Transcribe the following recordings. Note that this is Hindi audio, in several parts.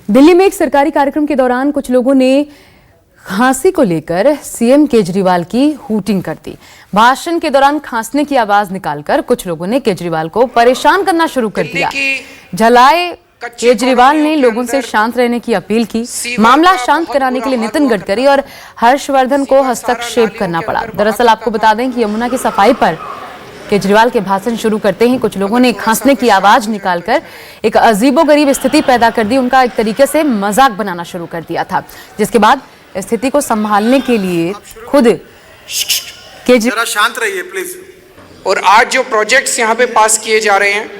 दिल्ली में एक सरकारी कार्यक्रम के दौरान कुछ लोगों ने खांसी को लेकर सीएम केजरीवाल की हूटिंग कर दी। भाषण के दौरान खांसने की आवाज निकालकर कुछ लोगों ने केजरीवाल को परेशान करना शुरू कर दिया। झलाए केजरीवाल ने लोगों से शांत रहने की अपील की। मामला शांत कराने के लिए नितिन गडकरी और हर्षवर्धन को हस्तक्षेप करना पड़ा। दरअसल आपको बता दें कि यमुना की सफाई पर केजरीवाल के भाषण शुरू करते ही कुछ लोगों ने खांसने की आवाज निकालकर एक अजीबोगरीब स्थिति पैदा कर दी। उनका एक तरीके से मजाक बनाना शुरू कर दिया था, जिसके बाद स्थिति को संभालने के लिए खुद जरा शांत रहिए प्लीज। और आज जो प्रोजेक्ट्स यहाँ पे पास किए जा रहे हैं,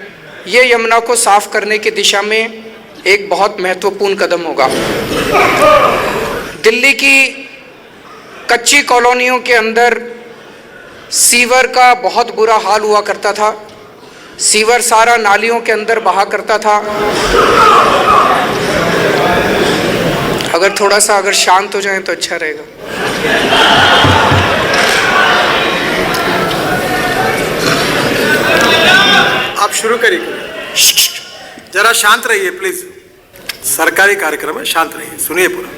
ये यमुना को साफ करने की दिशा में एक बहुत महत्वपूर्ण कदम होगा। दिल्ली की कच्ची कॉलोनियों के अंदर सीवर का बहुत बुरा हाल हुआ करता था। सीवर सारा नालियों के अंदर बहा करता था। अगर थोड़ा सा शांत हो जाए तो अच्छा रहेगा। आप शुरू करिए। जरा शांत रहिए प्लीज। सरकारी कार्यक्रम है, शांत रहिए, सुनिए पूरा।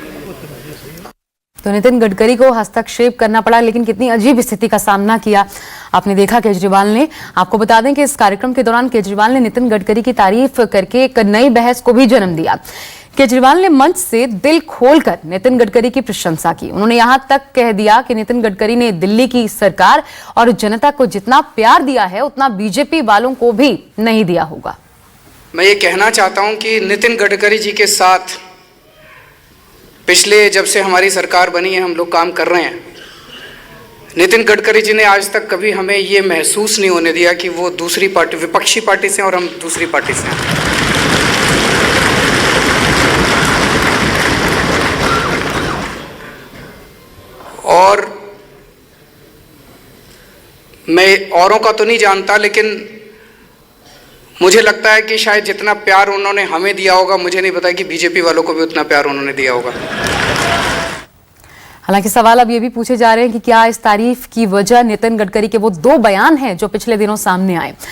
तो नितिन गडकरी को हस्तक्षेप करना पड़ा, लेकिन कितनी अजीब स्थिति का सामना किया आपने देखा केजरीवाल ने। आपको बता दें कि इस कार्यक्रम के दौरान केजरीवाल ने नितिन गडकरी की तारीफ करके एक नई बहस को भी जन्म दिया। केजरीवाल ने मंच से दिल खोलकर नितिन गडकरी की प्रशंसा की। उन्होंने यहां तक कह दिया कि नितिन गडकरी ने दिल्ली की सरकार और जनता को जितना प्यार दिया है उतना बीजेपी वालों को भी नहीं दिया होगा। मैं ये कहना चाहता हूं कि नितिन गडकरी जी के साथ पिछले जब से हमारी सरकार बनी है हम लोग काम कर रहे हैं। नितिन गडकरी जी ने आज तक कभी हमें ये महसूस नहीं होने दिया कि वो दूसरी पार्टी, विपक्षी पार्टी से और हम दूसरी पार्टी से हैं। और मैं औरों का तो नहीं जानता, लेकिन मुझे लगता है कि शायद जितना प्यार उन्होंने हमें दिया होगा, मुझे नहीं पता कि बीजेपी वालों को भी उतना प्यार उन्होंने दिया होगा। हालांकि सवाल अब ये भी पूछे जा रहे हैं कि क्या इस तारीफ की वजह नितिन गडकरी के वो 2 बयान हैं जो पिछले दिनों सामने आए।